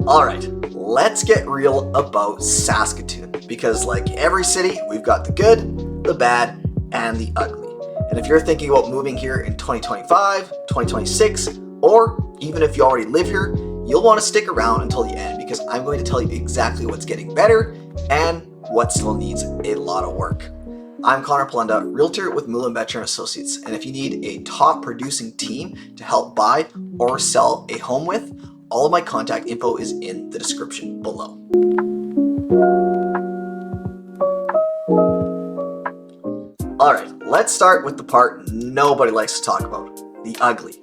Alright, let's get real about Saskatoon, because like every city, we've got the good, the bad, and the ugly. And if you're thinking about moving here in 2025, 2026, or even if you already live here, you'll want to stick around until the end because I'm going to tell you exactly what's getting better and what still needs a lot of work. I'm Conor Palendat, realtor with Muhlenbecher & Associates, and if you need a top producing team to help buy or sell a home with, all of my contact info is in the description below. Alright, let's start with the part nobody likes to talk about, the ugly.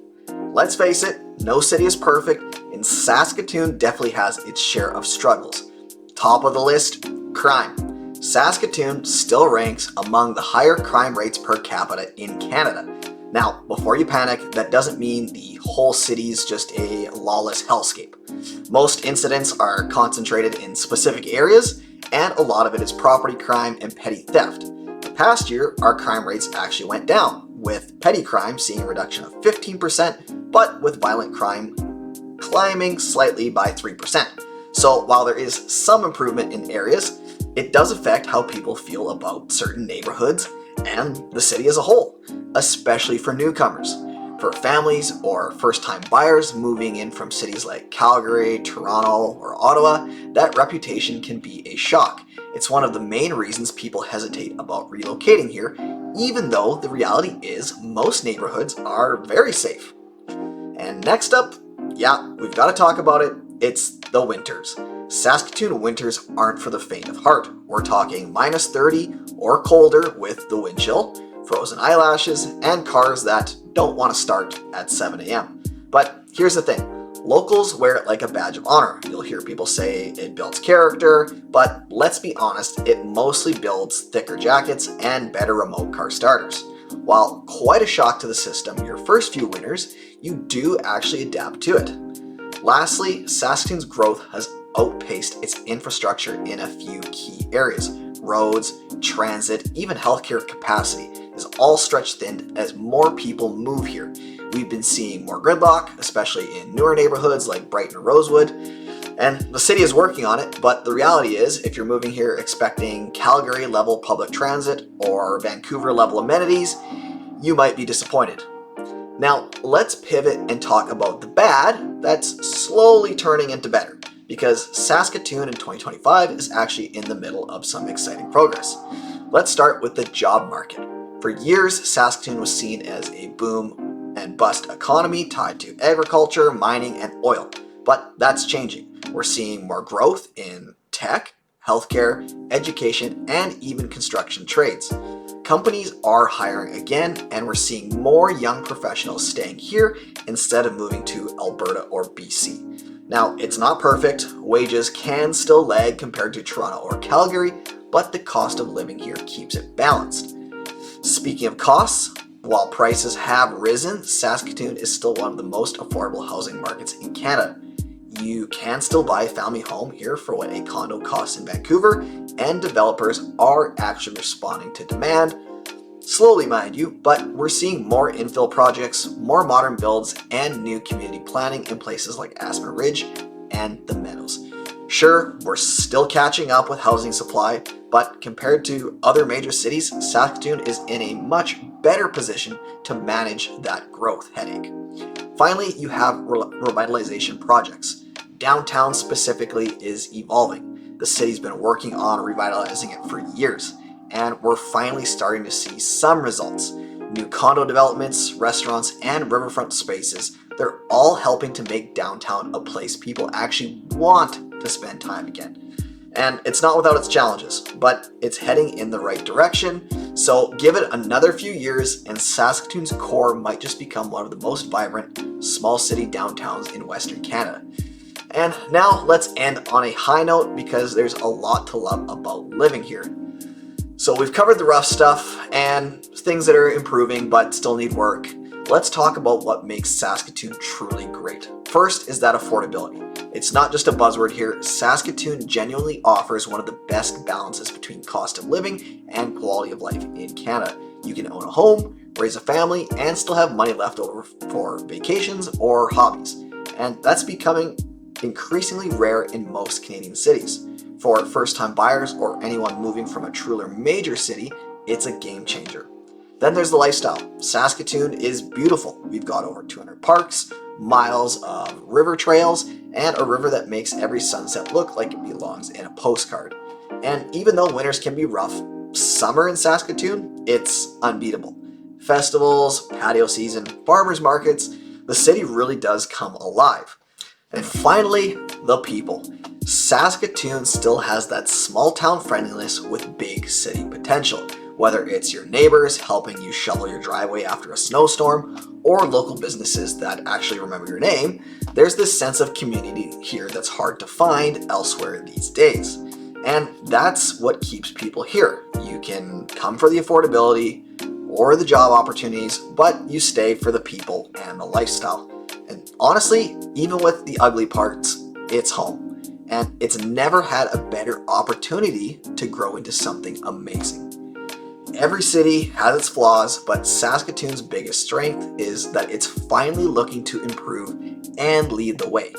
Let's face it, no city is perfect, and Saskatoon definitely has its share of struggles. Top of the list, crime. Saskatoon still ranks among the higher crime rates per capita in Canada. Now, before you panic, that doesn't mean the whole city's just a lawless hellscape. Most incidents are concentrated in specific areas, and a lot of it is property crime and petty theft. The past year, our crime rates actually went down, with petty crime seeing a reduction of 15%, but with violent crime climbing slightly by 3%. So while there is some improvement in areas, it does affect how people feel about certain neighborhoods and the city as a whole, especially for newcomers. For families or first-time buyers moving in from cities like Calgary, Toronto, or Ottawa, that reputation can be a shock. It's one of the main reasons people hesitate about relocating here, even though the reality is most neighborhoods are very safe. And next up, yeah, we've got to talk about it, it's the winters. Saskatoon winters aren't for the faint of heart. We're talking minus 30 or colder with the wind chill, frozen eyelashes, and cars that don't want to start at 7 a.m. But here's the thing, locals wear it like a badge of honor. You'll hear people say it builds character, but let's be honest, it mostly builds thicker jackets and better remote car starters. While quite a shock to the system your first few winters, you do actually adapt to it. Lastly, Saskatoon's growth has outpaced its infrastructure in a few key areas. Roads, transit, even healthcare capacity is all stretched thin as more people move here. We've been seeing more gridlock, especially in newer neighborhoods like Brighton or Rosewood, and the city is working on it, but the reality is if you're moving here expecting Calgary-level public transit or Vancouver-level amenities, you might be disappointed. Now, let's pivot and talk about the bad that's slowly turning into better, because Saskatoon in 2025 is actually in the middle of some exciting progress. Let's start with the job market. For years, Saskatoon was seen as a boom and bust economy tied to agriculture, mining, and oil, but that's changing. We're seeing more growth in tech, healthcare, education, and even construction trades. Companies are hiring again, and we're seeing more young professionals staying here instead of moving to Alberta or BC. Now, it's not perfect. Wages can still lag compared to Toronto or Calgary, but the cost of living here keeps it balanced. Speaking of costs, while prices have risen, Saskatoon is still one of the most affordable housing markets in Canada. You can still buy a family home here for what a condo costs in Vancouver, and developers are actually responding to demand. Slowly, mind you, but we're seeing more infill projects, more modern builds, and new community planning in places like Aspen Ridge and the Meadows. Sure, we're still catching up with housing supply, but compared to other major cities, Saskatoon is in a much better position to manage that growth headache. Finally, you have revitalization projects. Downtown specifically is evolving. The city's been working on revitalizing it for years, and we're finally starting to see some results. New condo developments, restaurants, and riverfront spaces, they're all helping to make downtown a place people actually want to spend time again. And it's not without its challenges, but it's heading in the right direction. So give it another few years and Saskatoon's core might just become one of the most vibrant small city downtowns in Western Canada. And now let's end on a high note because there's a lot to love about living here. So we've covered the rough stuff and things that are improving but still need work. Let's talk about what makes Saskatoon truly great. First is that affordability. It's not just a buzzword here. Saskatoon genuinely offers one of the best balances between cost of living and quality of life in Canada. You can own a home, raise a family, and still have money left over for vacations or hobbies. And that's becoming increasingly rare in most Canadian cities. For first-time buyers or anyone moving from a truly major city, it's a game changer. Then there's the lifestyle. Saskatoon is beautiful. We've got over 200 parks, miles of river trails, and a river that makes every sunset look like it belongs in a postcard. And even though winters can be rough, summer in Saskatoon, it's unbeatable. Festivals, patio season, farmers markets, the city really does come alive. And finally, the people. Saskatoon still has that small town friendliness with big city potential. Whether it's your neighbors helping you shovel your driveway after a snowstorm, or local businesses that actually remember your name, there's this sense of community here that's hard to find elsewhere these days. And that's what keeps people here. You can come for the affordability or the job opportunities, but you stay for the people and the lifestyle. And honestly, even with the ugly parts, it's home. And it's never had a better opportunity to grow into something amazing. Every city has its flaws, but Saskatoon's biggest strength is that it's finally looking to improve and lead the way.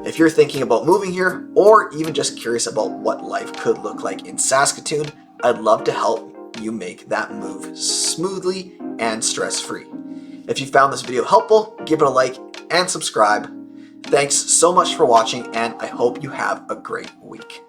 If you're thinking about moving here, or even just curious about what life could look like in Saskatoon, I'd love to help you make that move smoothly and stress-free. If you found this video helpful, give it a like and subscribe. Thanks so much for watching, and I hope you have a great week.